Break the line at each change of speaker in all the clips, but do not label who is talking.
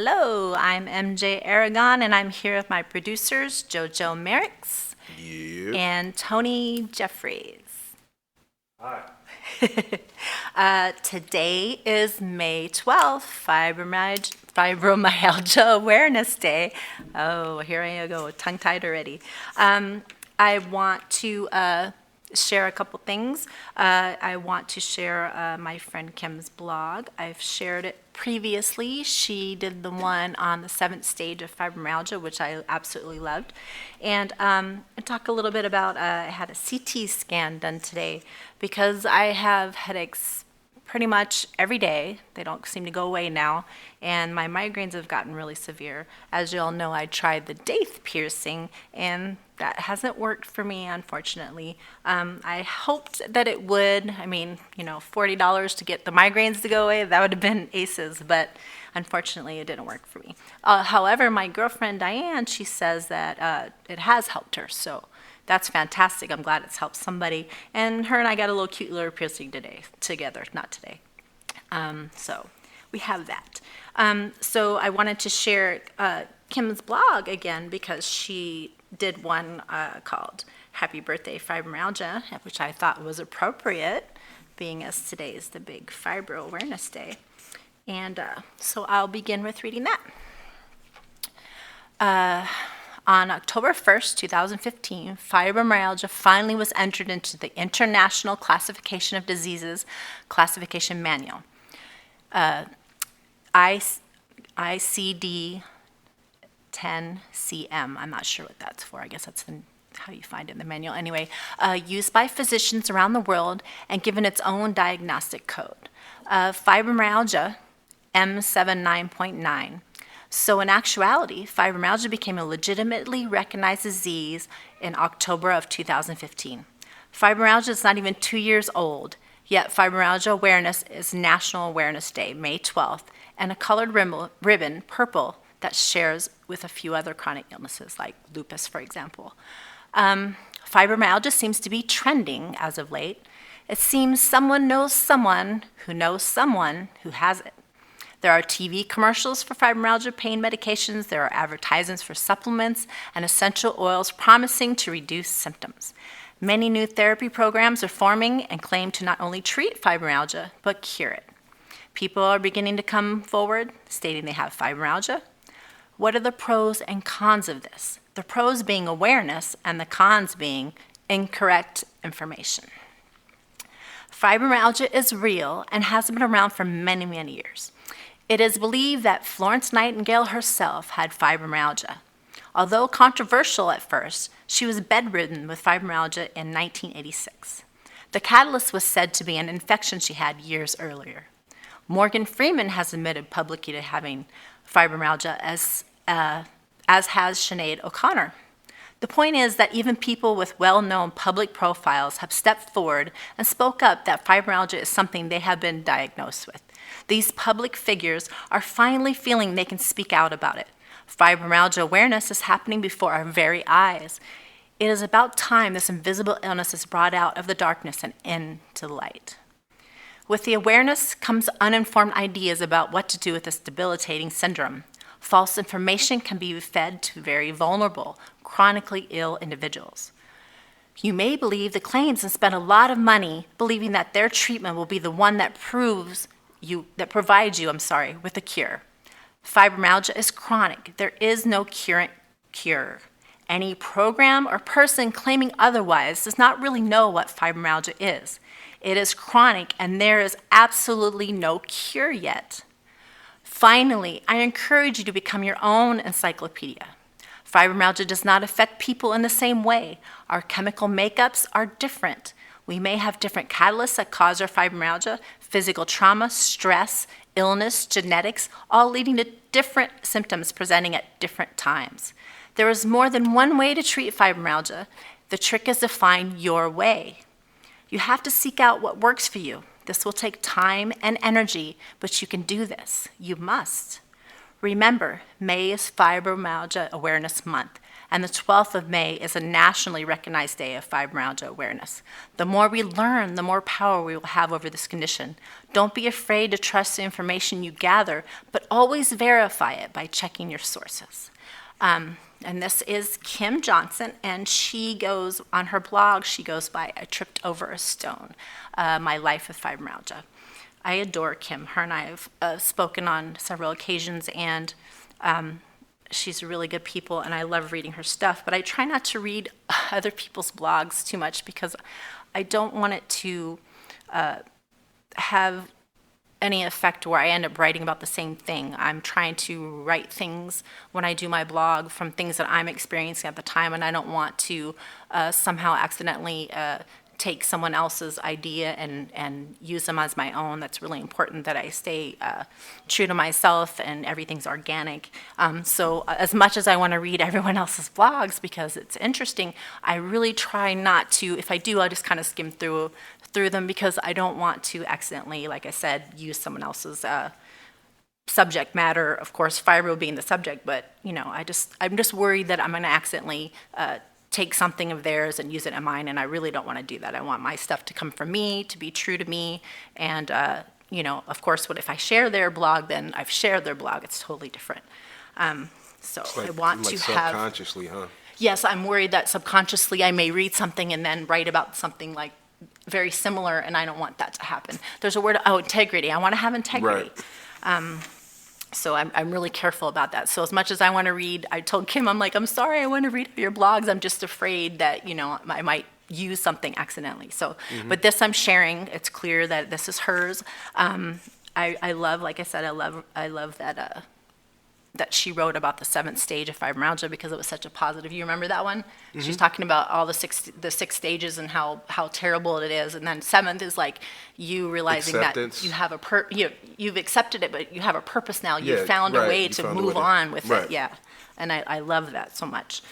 Hello, I'm MJ Aragon, and I'm here with my producers, JoJo Merricks
Yep.
and Tony Jeffries.
Hi.
Today is May 12th, Fibromyalgia Awareness Day. Oh, here I go, tongue-tied already. I want to share a couple things. I want to share my friend Kim's blog. I've shared it previously. She did the one on the 7th stage of fibromyalgia, which I absolutely loved. And talk a little bit about, I had a CT scan done today because I have headaches pretty much every day. They don't seem to go away now, and my migraines have gotten really severe. As you all know, I tried the Daith piercing, and that hasn't worked for me, unfortunately. I hoped that it would. I mean, $40 to get the migraines to go away, that would have been aces, but unfortunately it didn't work for me. However, my girlfriend Diane, she says that it has helped her, so that's fantastic. I'm glad it's helped somebody. And her and I got a little cute little piercing together, not today. So we have that. So I wanted to share Kim's blog again because she did one called Happy Birthday Fibromyalgia, which I thought was appropriate, being as today is the big Fibro Awareness Day. And so I'll begin with reading that. On October 1st, 2015, fibromyalgia finally was entered into the International Classification of Diseases Classification Manual, ICD-10-CM. I'm not sure what that's for. I guess that's how you find it in the manual. Anyway, used by physicians around the world and given its own diagnostic code. Fibromyalgia, M79.9. So in actuality, fibromyalgia became a legitimately recognized disease in October of 2015. Fibromyalgia is not even 2 years old, yet Fibromyalgia Awareness is National Awareness Day, May 12th, and a colored ribbon, purple, that shares with a few other chronic illnesses like lupus, for example. Fibromyalgia seems to be trending as of late. It seems someone knows someone who has it. There are TV commercials for fibromyalgia pain medications. There are advertisements for supplements and essential oils promising to reduce symptoms. Many new therapy programs are forming and claim to not only treat fibromyalgia, but cure it. People are beginning to come forward stating they have fibromyalgia. What are the pros and cons of this? The pros being awareness and the cons being incorrect information. Fibromyalgia is real and has been around for many, many years. It is believed that Florence Nightingale herself had fibromyalgia. Although controversial at first, she was bedridden with fibromyalgia in 1986. The catalyst was said to be an infection she had years earlier. Morgan Freeman has admitted publicly to having fibromyalgia, as has Sinead O'Connor. The point is that even people with well-known public profiles have stepped forward and spoke up that fibromyalgia is something they have been diagnosed with. These public figures are finally feeling they can speak out about it. Fibromyalgia awareness is happening before our very eyes. It is about time this invisible illness is brought out of the darkness and into the light. With the awareness comes uninformed ideas about what to do with this debilitating syndrome. False information can be fed to very vulnerable, chronically ill individuals. You may believe the claims and spend a lot of money believing that their treatment will be the one that provides you with a cure. Fibromyalgia is chronic. There is no cure. Any program or person claiming otherwise does not really know what fibromyalgia is. It is chronic and there is absolutely no cure yet. Finally, I encourage you to become your own encyclopedia. Fibromyalgia does not affect people in the same way. Our chemical makeups are different. We may have different catalysts that cause our fibromyalgia, physical trauma, stress, illness, genetics, all leading to different symptoms presenting at different times. There is more than one way to treat fibromyalgia. The trick is to find your way. You have to seek out what works for you. This will take time and energy, but you can do this. You must. Remember, May is Fibromyalgia Awareness Month, and the 12th of May is a nationally recognized day of fibromyalgia awareness. The more we learn, the more power we will have over this condition. Don't be afraid to trust the information you gather, but always verify it by checking your sources. And this is Kim Johnson, and she goes, on her blog, she goes by I Tripped Over a Stone, My Life with Fibromyalgia. I adore Kim. Her and I have spoken on several occasions, and she's a really good people, and I love reading her stuff. But I try not to read other people's blogs too much because I don't want it to have any effect where I end up writing about the same thing. I'm trying to write things when I do my blog from things that I'm experiencing at the time, and I don't want to somehow accidentally take someone else's idea and use them as my own. That's really important that I stay true to myself and everything's organic. So as much as I want to read everyone else's blogs because it's interesting, I really try not to. If I do, I'll just kind of skim through them because I don't want to accidentally, like I said, use someone else's subject matter. Of course, fibro being the subject, but I'm just worried that I'm going to accidentally take something of theirs and use it in mine, and I really don't want to do that. I want my stuff to come from me, to be true to me, and of course, if I share their blog, then I've shared their blog. It's totally different. So I want to have
subconsciously, huh?
Yes, I'm worried that subconsciously I may read something and then write about something like very similar, and I don't want that to happen. There's a word, integrity. I want to have integrity.
Right.
So I'm really careful about that. So as much as I want to read, I told Kim, I'm like, I'm sorry, I want to read your blogs. I'm just afraid that, I might use something accidentally. So, but this I'm sharing. It's clear that this is hers. I love, like I said, I love that that she wrote about the 7th stage of fibromyalgia because it was such a positive. You remember that one? She's talking about all the six stages and how terrible it is, and then 7th is like you realizing
Acceptance.
that you have you've accepted it, but you have a purpose now. You've found a
right.
way
You
to
found a
move
way to-
on with
right.
it. Yeah, and I love that so much.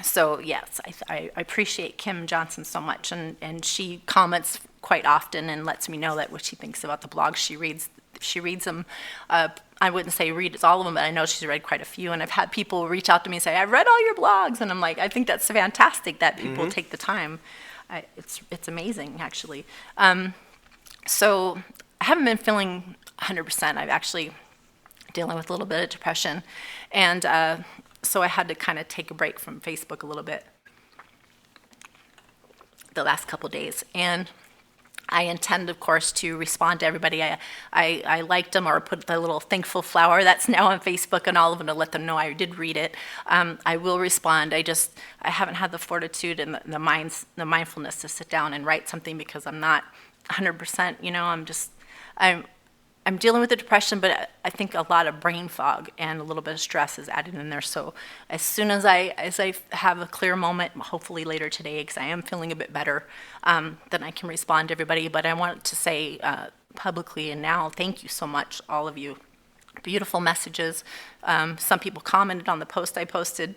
So yes, I appreciate Kim Johnson so much, and she comments quite often and lets me know that what she thinks about the blogs she reads. She reads them. I wouldn't say reads all of them, but I know she's read quite a few. And I've had people reach out to me and say, "I've read all your blogs," and I'm like, I think that's fantastic that people take the time. It's amazing, actually. So I haven't been feeling 100%. I've actually dealing with a little bit of depression, and so I had to kind of take a break from Facebook a little bit the last couple days, and I intend, of course, to respond to everybody. I liked them or put the little thankful flower that's now on Facebook and all of them to let them know I did read it. I will respond. I haven't had the fortitude and the mindfulness to sit down and write something because I'm not 100%. I'm dealing with the depression, but I think a lot of brain fog and a little bit of stress is added in there. So as soon as I have a clear moment, hopefully later today, because I am feeling a bit better, then I can respond to everybody. But I want to say publicly and now, thank you so much, all of you. Beautiful messages. Some people commented on the post I posted,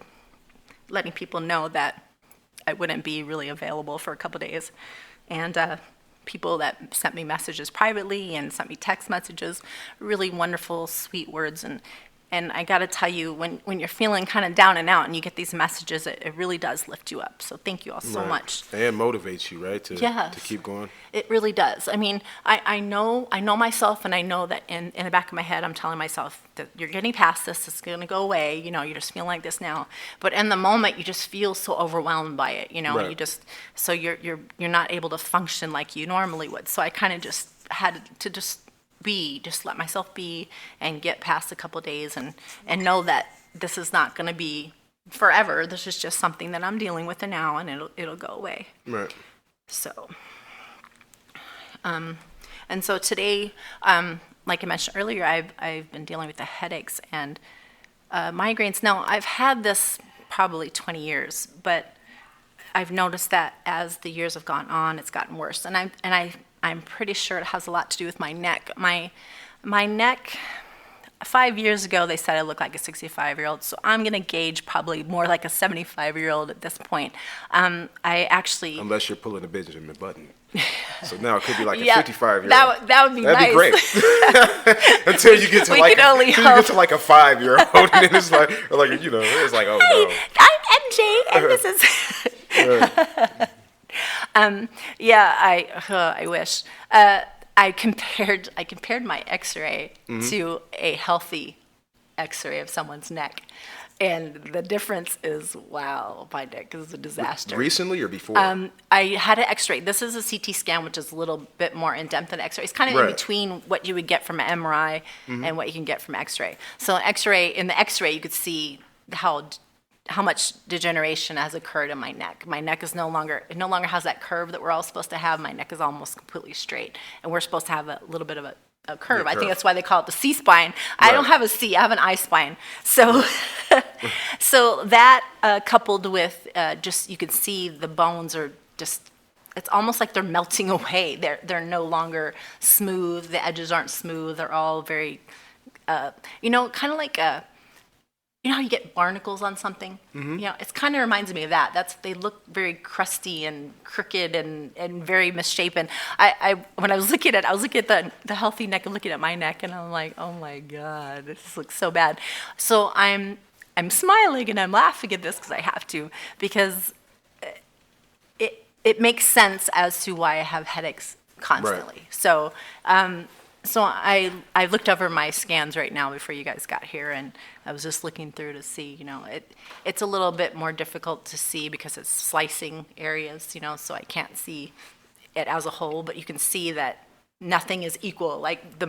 letting people know that I wouldn't be really available for a couple days. And people that sent me messages privately and sent me text messages, really wonderful, sweet words. And I got to tell you, when you're feeling kind of down and out and you get these messages, it really does lift you up. So thank you all so much.
And motivates you, right,
Yes.
to keep going.
It really does. I mean, I know myself, and I know that in the back of my head, I'm telling myself that you're getting past this. It's going to go away. You're just feeling like this now. But in the moment, you just feel so overwhelmed by it.
Right.
You just you're not able to function like you normally would. So I kind of just had to just let myself be and get past a couple days and know that this is not going to be forever. This is just something that I'm dealing with now, and it'll go away.
Right.
So, and so today, like I mentioned earlier, I've been dealing with the headaches and migraines. Now, I've had this probably 20 years, but I've noticed that as the years have gone on, it's gotten worse. And I'm pretty sure it has a lot to do with my neck. My neck, 5 years ago, they said I look like a 65-year-old, so I'm going to gauge probably more like a 75-year-old at this point. I actually...
Unless you're pulling a Benjamin Button. So now it could be like a
Yeah,
55-year-old.
that would be
That'd
nice.
be great. Until you get to
We
like
can only
until you get to like a 5-year-old, and then it's like it's like, oh no.
I'm MJ, and this is... I wish. I compared my X-ray to a healthy X-ray of someone's neck, and the difference is, wow, my neck is a disaster.
Recently or before?
I had an X-ray. This is a CT scan, which is a little bit more in depth than X-ray. It's kind of in between what you would get from an MRI and what you can get from X-ray. So in the X-ray, you could see how much degeneration has occurred in my neck. My neck is no longer has that curve that we're all supposed to have. My neck is almost completely straight, and we're supposed to have a little bit of a curve. I think that's why they call it the C-spine. I don't have a C, I have an I-spine. So, so that coupled with just, you can see the bones are just, it's almost like they're melting away. They're no longer smooth. The edges aren't smooth. They're all very, kind of like you know how you get barnacles on something? It kind of reminds me of that. They look very crusty and crooked and very misshapen. When I was looking at the healthy neck and looking at my neck, and I'm like, oh my God, this looks so bad. So I'm smiling and I'm laughing at this because I have to, because it makes sense as to why I have headaches constantly. Right. So I looked over my scans right now before you guys got here, and I was just looking through to see, it's a little bit more difficult to see because it's slicing areas, so I can't see it as a whole, but you can see that nothing is equal. Like the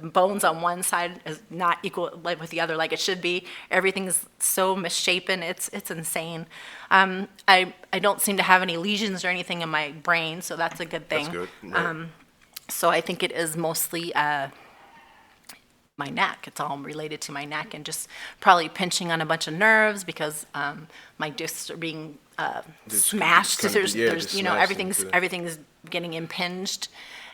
bones on one side is not equal like with the other, like it should be. Everything is so misshapen. It's insane. I don't seem to have any lesions or anything in my brain, so that's a good thing.
That's good. Right.
So I think it is mostly my neck. It's all related to my neck, and just probably pinching on a bunch of nerves because my discs are being smashed. There's everything's getting impinged,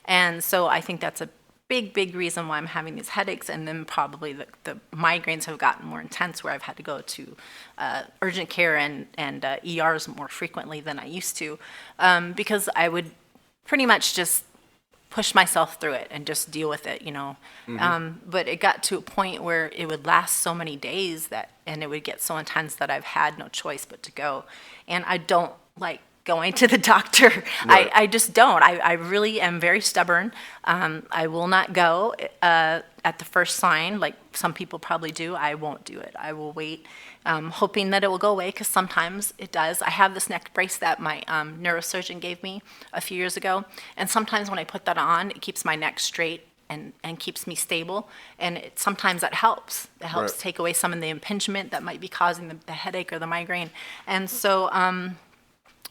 and so I think that's a big reason why I'm having these headaches. And then probably the migraines have gotten more intense, where I've had to go to urgent care and ERs more frequently than I used to, because I would pretty much just push myself through it and just deal with it, but it got to a point where it would last so many days and it would get so intense that I've had no choice but to go. And I don't like going to the doctor. Right. I just don't. I really am very stubborn. I will not go at the first sign, like some people probably do. I won't do it. I will wait, hoping that it will go away, because sometimes it does. I have this neck brace that my neurosurgeon gave me a few years ago, and sometimes when I put that on, it keeps my neck straight and keeps me stable, and sometimes that helps. It helps
Right.
take away some of the impingement that might be causing the headache or the migraine. And so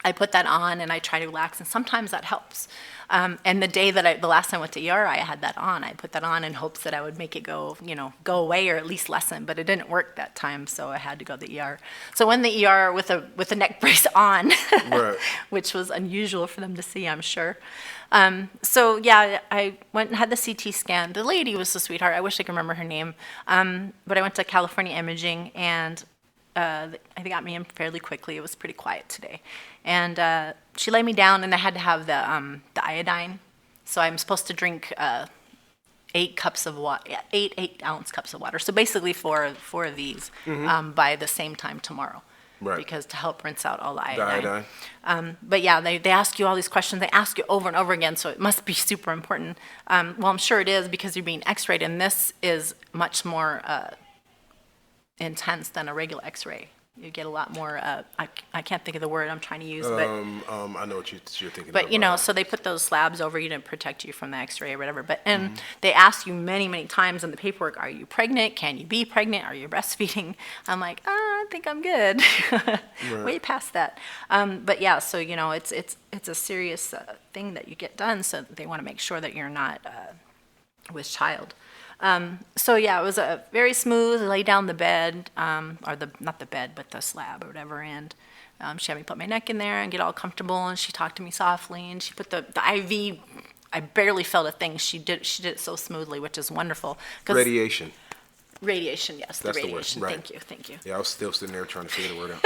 I put that on and I try to relax, and sometimes that helps. And the last time I went to ER, I had that on. I put that on in hopes that I would make it go away or at least lessen, but it didn't work that time, so I had to go to the ER. So in the ER with a neck brace on,
Right.
which was unusual for them to see, I'm sure. So yeah, I went and had the CT scan. The lady was a sweetheart. I wish I could remember her name. But I went to California Imaging, and they got me in fairly quickly. It was pretty quiet today. And she laid me down, and I had to have the iodine. So I'm supposed to drink 8 cups of water, 8-ounce cups of water. So basically four of these by the same time tomorrow.
Right.
Because to help rinse out all the iodine.
The iodine.
But yeah, they ask you all these questions. They ask you over and over again, so it must be super important. Well, I'm sure it is, because you're being x-rayed, and this is much more intense than a regular x-ray. You get a lot more, I can't think of the word I'm trying to use, but...
I know what you're thinking
But,
of.
so they put those slabs over you to protect you from the x-ray or whatever. But they ask you many, many times in the paperwork, are you pregnant? Can you be pregnant? Are you breastfeeding? I'm like, I think I'm good. Way past that. But yeah, so, it's a serious thing that you get done, so they want to make sure that you're not with child. So yeah, it was a very smooth. I lay down the bed, not the bed, but the slab or whatever, and she had me put my neck in there and get all comfortable, and she talked to me softly, and she put the IV. I barely felt a thing. She did it so smoothly, which is wonderful.
Radiation.
Radiation, yes,
That's
the
the word,
radiation.
right.
Thank you.
Yeah, I was still sitting there trying to figure the word out.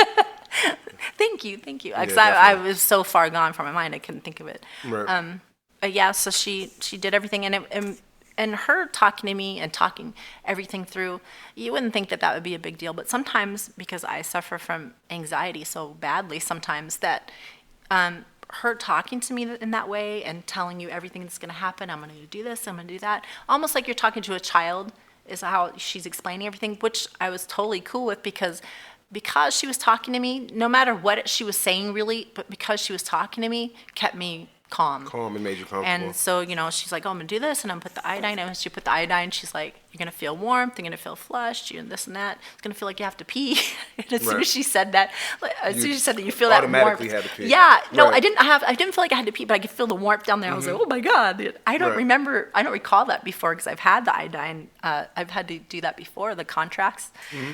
Thank you. 'Cause
Yeah,
I
definitely.
was so far gone from my mind, I couldn't think of it.
Right.
But yeah, so she did everything, and her talking to me and talking everything through, you wouldn't think that would be a big deal, but sometimes, because I suffer from anxiety so badly sometimes, that her talking to me in that way and telling you everything that's going to happen, I'm going to do this, I'm going to do that, almost like you're talking to a child, is how she's explaining everything, which I was totally cool with, because she was talking to me, no matter what she was saying really, but because she was talking to me, kept me calm.
Calm and made you comfortable.
And so, she's like, oh, I'm going to do this, and I'm going to put the iodine. And she put the iodine, she's like, you're going to feel warmth, you're going to feel flushed, and this and that. It's going to feel like you have to pee. And as soon as she said that, you feel that warmth.
Automatically had to pee.
Yeah, no,
Right.
I didn't feel like I had to pee, but I could feel the warmth down there. I was like, oh my God. I don't recall that before, because I've had the iodine. I've had to do that before, the contracts.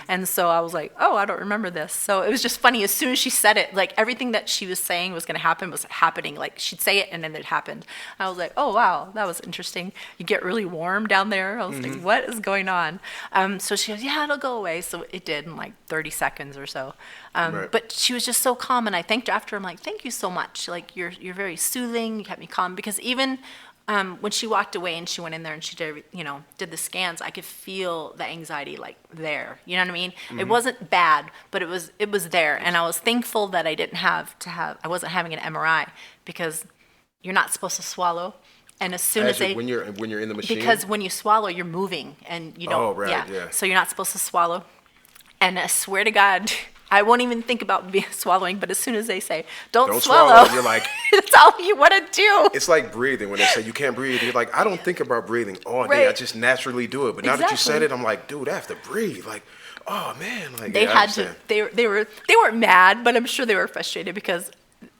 And so I was like, oh, I don't remember this. So it was just funny. As soon as she said it, like everything that she was saying was going to happen was happening. Like she'd say it and then it happened. I was like, oh, wow, that was interesting. You get really warm down there. I was like, what is going on? So she goes, yeah, it'll go away. So it did in like 30 seconds or so.
Right.
But she was just so calm, and I thanked her after. I'm like, thank you so much. Like you're very soothing. You kept me calm, because even when she walked away and she went in there and she did the scans, I could feel the anxiety like there. You know what I mean? It wasn't bad, but it was there, and I was thankful that I I wasn't having an MRI, because you're not supposed to swallow. And as soon as
when you're in the machine,
because when you swallow, you're moving, and you don't.
Oh, right, yeah.
So you're not supposed to swallow. And I swear to God, I won't even think about swallowing. But as soon as they say, "Don't swallow,"
you're like,
it's all you want to do.
it's like breathing. When they say you can't breathe, you're like, I don't think about breathing all day.
Right.
I just naturally do it. But now that you said
Exactly.
it, I'm like, dude, I have to breathe. Like, oh man, like
They
yeah, I
had to.
understand.
They weren't mad, but I'm sure they were frustrated, because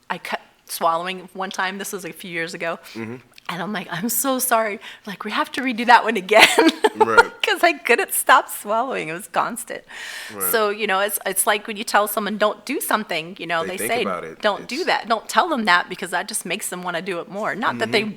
I kept swallowing one time. This was a few years ago. And I'm like, I'm so sorry. Like, we have to redo that one again.
Right.
Because I couldn't stop swallowing. It was constant.
Right.
So, it's like when you tell someone don't do something, they
think
say,
about it.
don't do that. Don't tell them that, because that just makes them want to do it more. Not that they're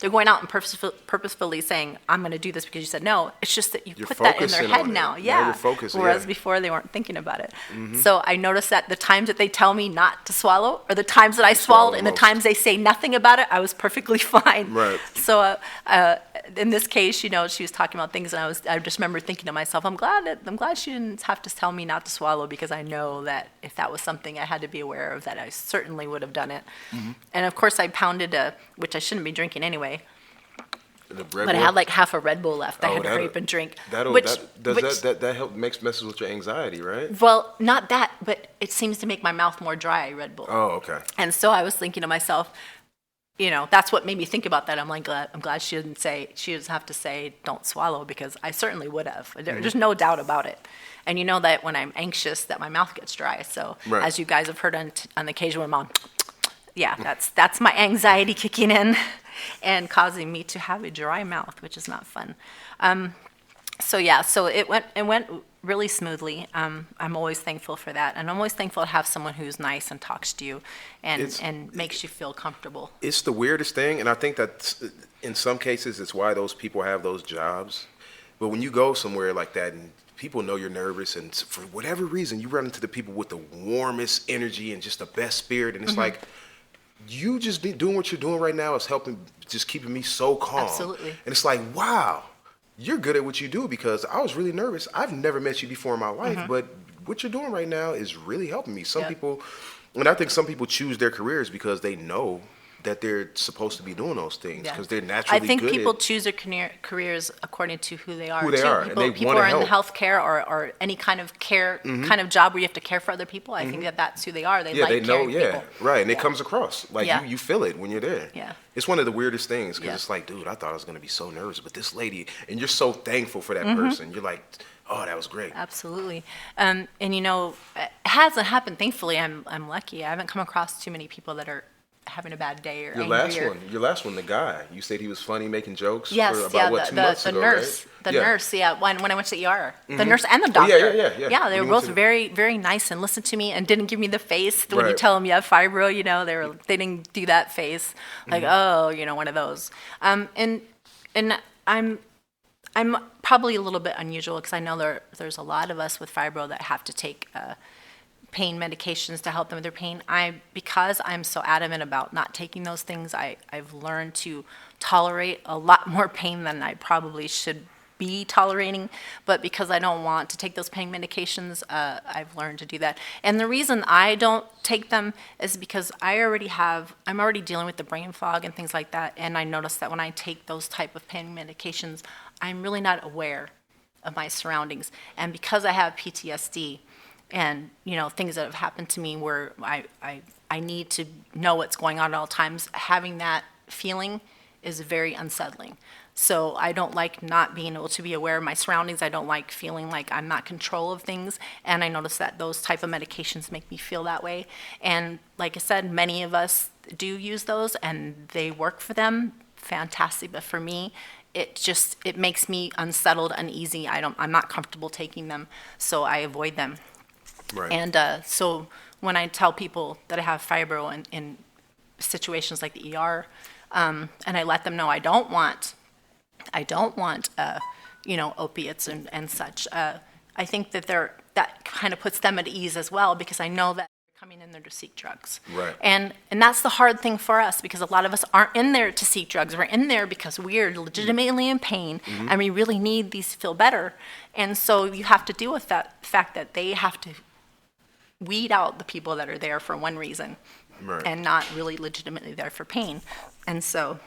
going out and purposefully saying, I'm going to do this because you said no. It's just that you
You're
put that in their
focusing
head
on it.
now.
Now
Yeah.
you're focusing,
Whereas
yeah.
before they weren't thinking about it. So I noticed that the times that they tell me not to swallow, or the times that I swallowed, and the
most.
times they say nothing about it, I was perfectly fine.
Right.
So in this case, she was talking about things, and I just remember thinking to myself, I'm glad she didn't have to tell me not to swallow, because I know that if that was something I had to be aware of, that I certainly would have done it. And of course, I pounded which I shouldn't be drinking anyway. But I had like half a Red Bull left. I had to hurry up and drink.
That help messes with your anxiety, right?
Well, not that, but it seems to make my mouth more dry, Red Bull.
Oh, okay.
And so I was thinking to myself, that's what made me think about that. I'm glad she doesn't have to say don't swallow, because I certainly would have. There's no doubt about it. And you know that when I'm anxious, that my mouth gets dry. So
Right.
as you guys have heard on the occasion when Mom, that's my anxiety kicking in and causing me to have a dry mouth, which is not fun. So it went really smoothly. I'm always thankful for that, and I'm always thankful to have someone who's nice and talks to you and makes you feel comfortable.
It's the weirdest thing, and I think that in some cases it's why those people have those jobs. But when you go somewhere like that and people know you're nervous, and for whatever reason you run into the people with the warmest energy and just the best spirit, and it's like, you just doing what you're doing right now is helping, just keeping me so calm.
Absolutely.
And it's like, wow, you're good at what you do, because I was really nervous. I've never met you before in my life, but what you're doing right now is really helping me. Some people, and I think some people choose their careers because they know that they're supposed to be doing those things, because they're naturally
I think
good
people
at
choose their careers according to who they are.
who they
too.
are, and they
People
wanna
are in the
help.
healthcare or any kind of care kind of job where you have to care for other people. I think that's who they are. They like
they know,
caring people.
right, and it comes across like
Yeah.
you feel it when you're there.
Yeah.
It's one of the weirdest things, because
Yeah.
it's like, dude, I thought I was gonna be so nervous, but this lady, and you're so thankful for that person. You're like, oh, that was great.
Absolutely. And it hasn't happened. Thankfully, I'm lucky. I haven't come across too many people that are having a bad day or
Your last one, the guy, you said he was funny, making jokes.
Yes,
for about, 2 months
the
ago,
nurse,
right?
the nurse, when I went to the ER, the nurse and the
Oh,
doctor.
yeah.
Yeah,
When
they
you
were
went
both
to-
very, very nice and listened to me and didn't give me the face when you
Right.
tell them you have fibro. They didn't do that face, like one of those. And I'm I'm probably a little bit unusual because I know there's a lot of us with fibro that have to take pain medications to help them with their pain. Because I'm so adamant about not taking those things, I've learned to tolerate a lot more pain than I probably should be tolerating, but because I don't want to take those pain medications, I've learned to do that. And the reason I don't take them is because I'm already dealing with the brain fog and things like that, and I notice that when I take those type of pain medications, I'm really not aware of my surroundings. And because I have PTSD and, things that have happened to me where I need to know what's going on at all times, having that feeling is very unsettling. So I don't like not being able to be aware of my surroundings. I don't like feeling like I'm not in control of things. And I notice that those type of medications make me feel that way. And like I said, many of us do use those and they work for them. Fantastic. But for me, it makes me unsettled, uneasy. I'm not comfortable taking them, so I avoid them.
Right.
And so when I tell people that I have fibro in situations like the ER, and I let them know I don't want opiates and such. I think that kind of puts them at ease as well because I know that they're coming in there to seek drugs.
Right.
And that's the hard thing for us because a lot of us aren't in there to seek drugs. We're in there because we're legitimately in pain and we really need these to feel better. And so you have to deal with that fact that they have to weed out the people that are there for one reason and not really legitimately there for pain. And so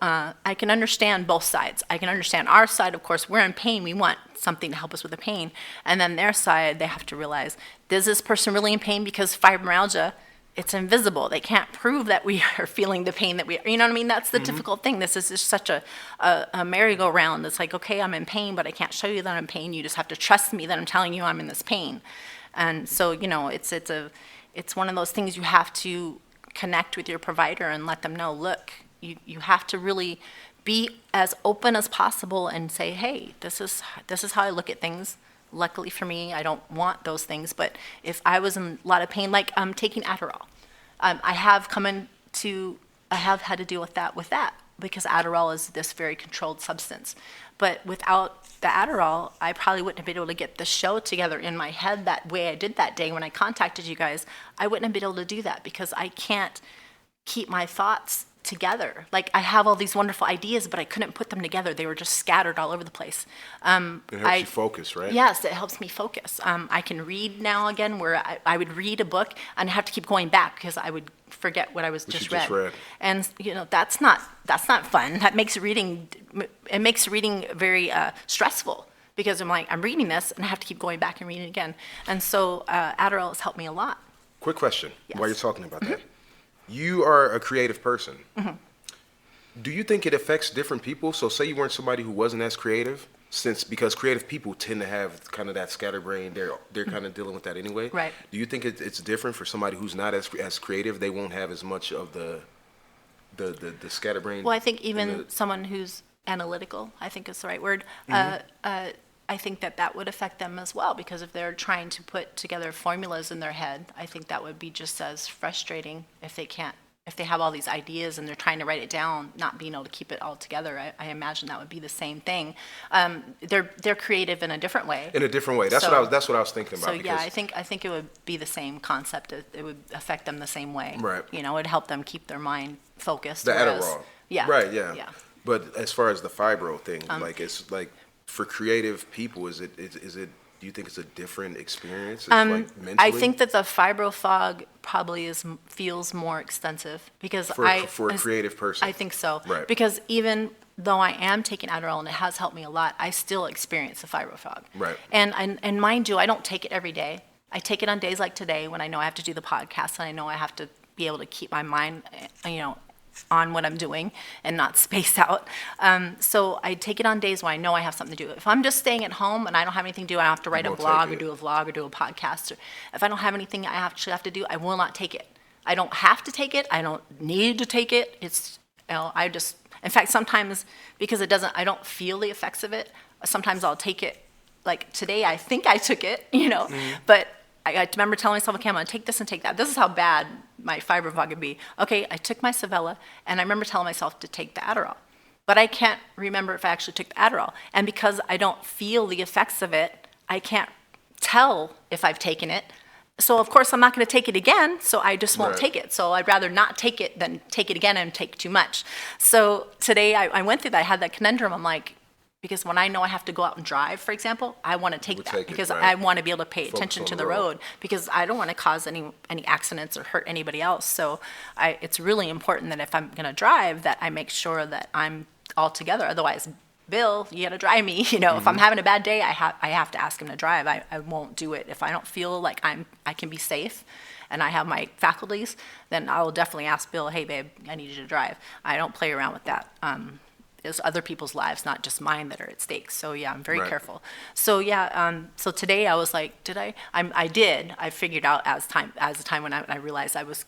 I can understand both sides. I can understand our side, of course, we're in pain. We want something to help us with the pain. And then their side, they have to realize, is this person really in pain? Because fibromyalgia, it's invisible. They can't prove that we are feeling the pain that you know what I mean? That's the difficult thing. This is just such a merry-go-round. It's like, okay, I'm in pain, but I can't show you that I'm in pain. You just have to trust me that I'm telling you I'm in this pain. And so, it's one of those things you have to connect with your provider and let them know, look, you have to really be as open as possible and say, hey, this is how I look at things. Luckily for me, I don't want those things, but if I was in a lot of pain, like taking Adderall, I have had to deal with that because Adderall is this very controlled substance. But without the Adderall, I probably wouldn't have been able to get the show together in my head that way I did that day when I contacted you guys. I wouldn't have been able to do that because I can't keep my thoughts together. Like I have all these wonderful ideas, but I couldn't put them together. They were just scattered all over the place.
It helps you focus, right?
Yes, it helps me focus. I can read now again where I would read a book and I have to keep going back because I would forget what I was just read. And that's not fun. That makes reading very stressful because I'm reading this and I have to keep going back and reading it again. And so Adderall has helped me a lot.
Quick question
Yes.
while you're talking about that. You are a creative person. Do you think it affects different people? So say you weren't somebody who wasn't as creative, because creative people tend to have kind of that scatterbrain. They're kind of dealing with that anyway.
Right.
Do you think it's different for somebody who's not as creative? They won't have as much of the scatterbrain.
Well, I think even someone who's analytical, I think is the right word, I think that would affect them as well, because if they're trying to put together formulas in their head, I think that would be just as frustrating if they have all these ideas and they're trying to write it down, not being able to keep it all together. I imagine that would be the same thing. They're creative in a different way.
In a different way. That's what I was thinking about.
So yeah, I think it would be the same concept. It would affect them the same way.
Right.
It'd help them keep their mind focused.
The Adderall.
Yeah.
Right. Yeah.
Yeah.
But as far as the fibro thing, it's like for creative people, is it? Do you think it's a different experience? Like mentally?
I think that the fibro fog probably feels more extensive because
for a creative person.
I think so.
Right.
Because even though I am taking Adderall and it has helped me a lot, I still experience the fibro fog.
Right.
And mind you, I don't take it every day. I take it on days like today when I know I have to do the podcast and I know I have to be able to keep my mind, on what I'm doing and not space out. So I take it on days when I know I have something to do. If I'm just staying at home and I don't have anything to do, I don't have to write a blog or do a vlog or do a podcast. Or if I don't have anything I actually have to do, I will not take it. I don't have to take it. I don't need to take it. In fact, sometimes because I don't feel the effects of it, sometimes I'll take it. Like today, I think I took it, but I remember telling myself, okay, I'm going to take this and take that. This is how bad my fibro fog would be. Okay, I took my Savella, and I remember telling myself to take the Adderall. but I can't remember if I actually took the Adderall. And because I don't feel the effects of it, I can't tell if I've taken it. So of course I'm not going to take it again, so I just won't take it. So I'd rather not take it than take it again and take too much. So today I went through that. I had that conundrum. I'm like, because when I know I have to go out and drive, for example, I want to take that because I want to be able to pay attention to the road because I don't want to cause any accidents or hurt anybody else. So it's really important that if I'm going to drive, that I make sure that I'm all together. Otherwise, Bill, you got to drive me. You know, if I'm having a bad day, I have to ask him to drive. I won't do it if I don't feel like I can be safe and I have my faculties. Then I will definitely ask Bill, hey babe, I need you to drive. I don't play around with that. It's other people's lives, not just mine, that are at stake. So yeah, I'm very careful. So yeah, so today I was like, did I? I did. I figured out as the time when I realized I was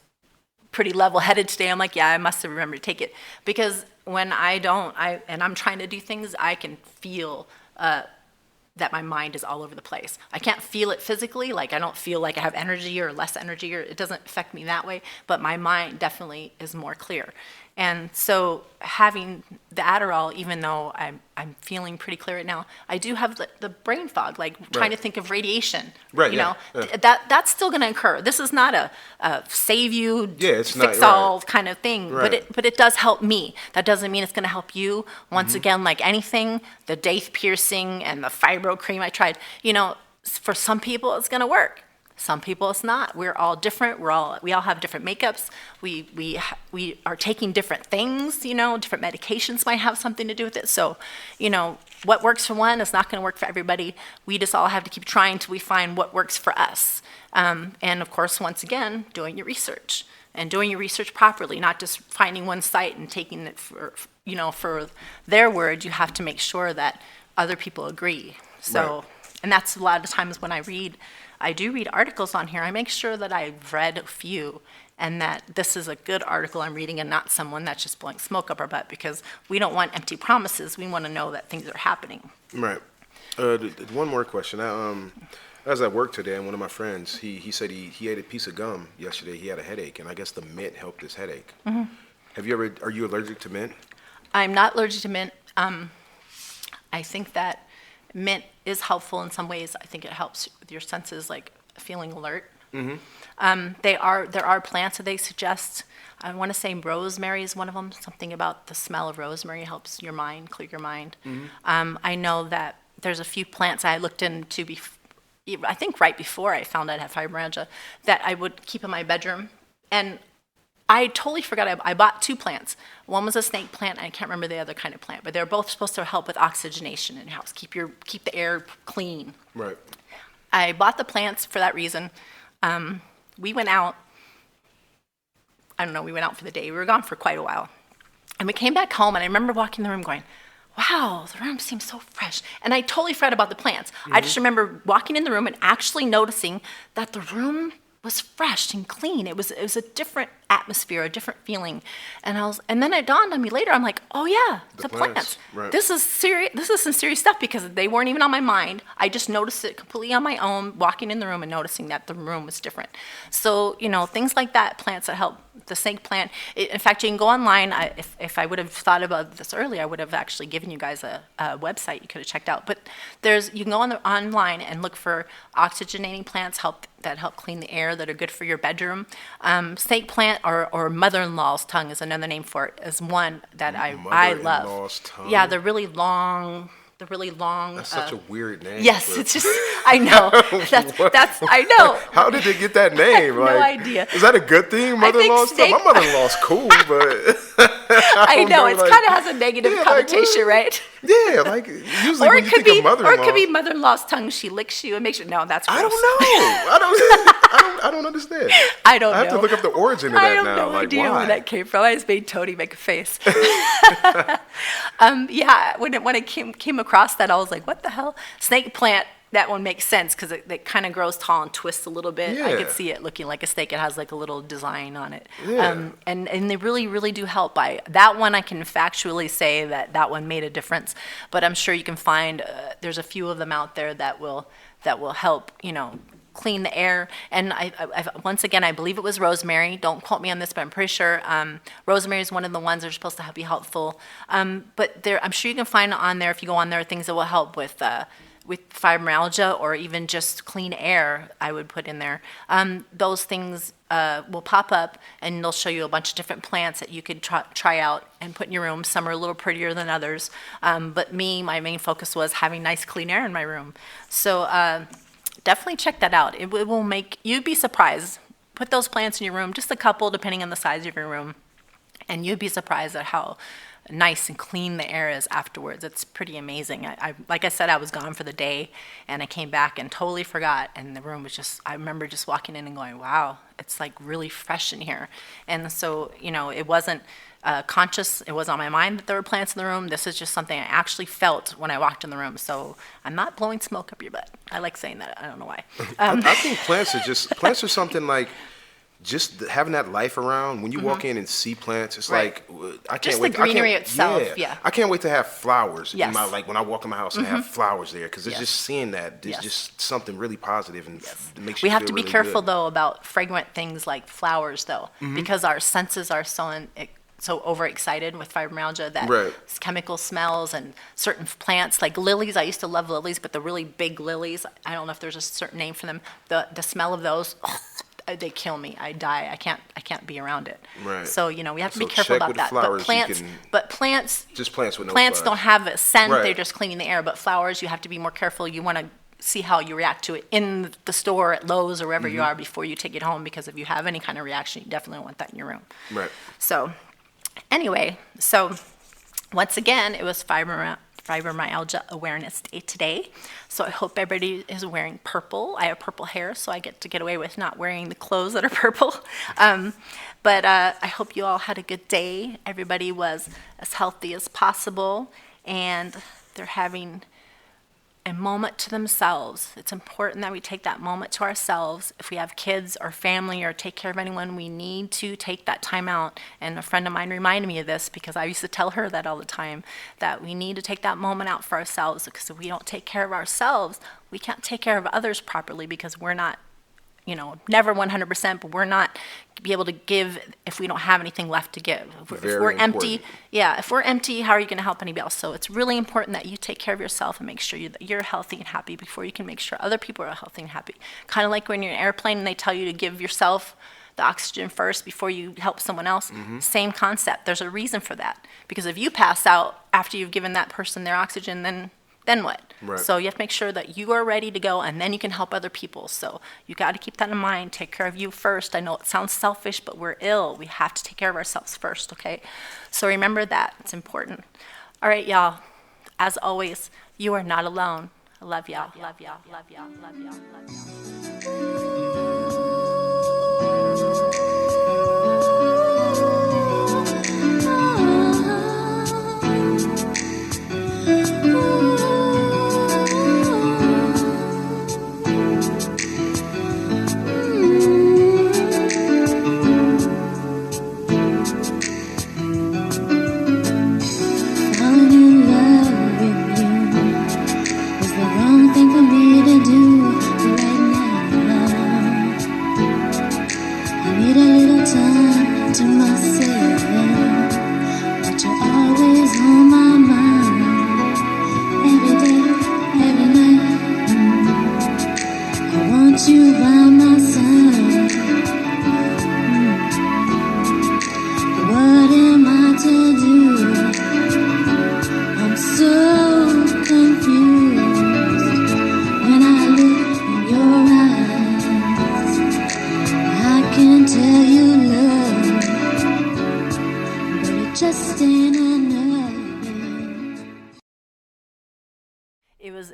pretty level-headed today. I'm like, yeah, I must have remembered to take it, because when I don't, and I'm trying to do things, I can feel that my mind is all over the place. I can't feel it physically, like I don't feel like I have energy or less energy, or it doesn't affect me that way, but my mind definitely is more clear. And so having the Adderall, even though I'm feeling pretty clear right now, I do have the brain fog, like trying to think of radiation. Right. You know, that's still going to occur. This is not a save you, fix all kind of thing, but it does help me. That doesn't mean it's going to help you. Once again, like anything, the daith piercing and the fibro cream I tried, you know, for some people it's going to work. Some people it's not. We're all different. We all have different makeups. We are taking different things, you know, different medications might have something to do with it. So, you know, what works for one is not going to work for everybody. We just all have to keep trying till we find what works for us. And of course, once again, doing your research and doing your research properly, not just finding one site and taking it for, you know, for their word. You have to make sure that other people agree. So, and that's a lot of times when I do read articles on here. I make sure that I've read a few and that this is a good article I'm reading and not someone that's just blowing smoke up our butt, because we don't want empty promises. We want to know that things are happening.
Right. One more question. I was at work today, and one of my friends, he said he ate a piece of gum yesterday. He had a headache, and I guess the mint helped his headache. Are you allergic to mint?
I'm not allergic to mint. I think that mint is helpful in some ways. I think it helps with your senses, like feeling alert. There are plants that they suggest. I want to say rosemary is one of them. Something about the smell of rosemary helps your mind, clear your mind. I know that there's a few plants I looked into, I think right before I found out I had fibromyalgia, that I would keep in my bedroom. And I totally forgot. I bought two plants. One was a snake plant, and I can't remember the other kind of plant, but they're both supposed to help with oxygenation in your house, keep the air clean. Right. I bought the plants for that reason. We went out. I don't know. We went out for the day. We were gone for quite a while, and we came back home. And I remember walking in the room, going, "Wow, the room seems so fresh." And I totally forgot about the plants. I just remember walking in the room and actually noticing that the room was fresh and clean. It was a different atmosphere, a different feeling. And then it dawned on me later, I'm like, oh yeah, the plants. Right. This is some serious stuff, because they weren't even on my mind. I just noticed it completely on my own, walking in the room and noticing that the room was different. So, you know, things like that, plants that help. The snake plant, in fact, you can go online. If I would have thought about this earlier, I would have actually given you guys a website you could have checked out. But you can go online and look for oxygenating plants that help clean the air, that are good for your bedroom. Snake plant or mother-in-law's tongue is another name for it, is one that I love. Mother-in-law's tongue? Yeah, the really long. That's
such a weird name.
Yes, it's just, I know. I know.
How did they get that name?
I have no idea.
Is that a good thing, mother-in-law's tongue? My mother-in-law's cool, but
I know, it kind of has a negative connotation, right?
Yeah, like usually when you think of mother-in-law.
Or it could be mother-in-law's tongue. She licks you and makes you. No, that's gross.
I don't know. I don't understand.
I don't know.
I have to look up the origin of that now.
I have no idea
why?
where that came from. I just made Tony make a face. Yeah, when it came across that, I was like, what the hell? Snake plant. That one makes sense, because it kind of grows tall and twists a little bit. Yeah. I could see it looking like a snake. It has like a little design on it. Yeah. And they really, really do help. That one I can factually say that one made a difference. But I'm sure you can find, there's a few of them out there that will help, you know, clean the air. And once again, I believe it was rosemary. Don't quote me on this, but I'm pretty sure rosemary is one of the ones that are supposed to be helpful. But I'm sure you can find on there, if you go on there, things that will help with fibromyalgia, or even just clean air. I would put in there. Those things will pop up, and they'll show you a bunch of different plants that you could try out and put in your room. Some are a little prettier than others, but my main focus was having nice clean air in my room. So definitely check that out. It will make you'd be surprised. Put those plants in your room, just a couple, depending on the size of your room, and you'd be surprised at how nice and clean the air is afterwards. It's pretty amazing. Like I said, I was gone for the day, and I came back and totally forgot, and the room was just, I remember just walking in and going, wow, it's like really fresh in here. And so, it wasn't conscious, it was on my mind that there were plants in the room. This is just something I actually felt when I walked in the room. So I'm not blowing smoke up your butt. I like saying that. I don't know why.
I think plants are something like, just having that life around, when you walk in and see plants, it's like, I can't
just
wait.
The greenery itself, yeah.
I can't wait to have flowers
Yes.
in my, like when I walk in my house and have flowers there, because it's just seeing that, it's just something really positive, and it makes you
We have
feel
to be
really
careful,
good.
though, about fragrant things like flowers, though, because our senses are so overexcited with fibromyalgia that
Right.
chemical smells and certain plants like lilies. I used to love lilies, but the really big lilies, I don't know if there's a certain name for them. The smell of those, they kill me. I die. I can't be around it.
Right.
So we have to be
So
careful
check
about
with
that.
flowers,
But plants,
Just plants with no
plants
flowers.
don't have a scent.
Right.
They're just cleaning the air. But flowers, you have to be more careful. You want to see how you react to it in the store, at Lowe's, or wherever you are, before you take it home, because if you have any kind of reaction, you definitely don't want that in your room.
Right.
So anyway, once again, it was Fibromyalgia Awareness Day today. So I hope everybody is wearing purple. I have purple hair, so I get away with not wearing the clothes that are purple. But I hope you all had a good day. Everybody was as healthy as possible, and they're having a moment to themselves. It's important that we take that moment to ourselves. If we have kids or family or take care of anyone, we need to take that time out. And a friend of mine reminded me of this, because I used to tell her that all the time, that we need to take that moment out for ourselves, because if we don't take care of ourselves, we can't take care of others properly, because we're not, never 100%, but we're not be able to give if we don't have anything left to give. If we're empty, if we're empty, how are you going to help anybody else? So it's really important that you take care of yourself and make sure that you're healthy and happy before you can make sure other people are healthy and happy. Kind of like when you're in an airplane and they tell you to give yourself the oxygen first before you help someone else. Same concept. There's a reason for that. Because if you pass out after you've given that person their oxygen, then what?
Right.
So you have to make sure that you are ready to go, and then you can help other people. So you got to keep that in mind. Take care of you first. I know it sounds selfish, but we're ill. We have to take care of ourselves first, okay? So remember that. It's important. All right, y'all. As always, you are not alone. I love y'all. Love y'all. Love y'all. Love y'all. Love y'all.
You by my side. What am I to do? I'm so confused. When I look in your eyes, I can tell you love, but it just ain't enough.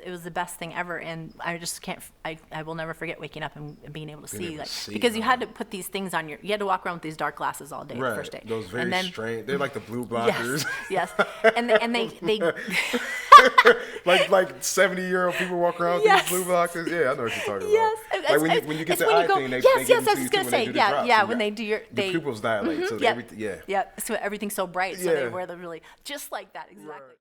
It was the best thing ever, and I just can't. I will never forget waking up and being able to see,
able to see,
because you had to put these things on you had to walk around with these dark glasses all day the first day.
Those very
and then,
strange. They're like the blue blockers.
Yes. And they
like 70-year-old people walk around with
Yes.
these blue blockers. Yeah, I know what you're talking
Yes.
about. Like when you get
It's
the
when
eye
you go-
thing, they
yes,
give
yes,
it
I
to
was
you
gonna
too when
say,
they do the drops.
yeah,
So
when they do your
the pupils dilate. So
yeah, so everything's so bright, so they wear the really just like that exactly.
Right.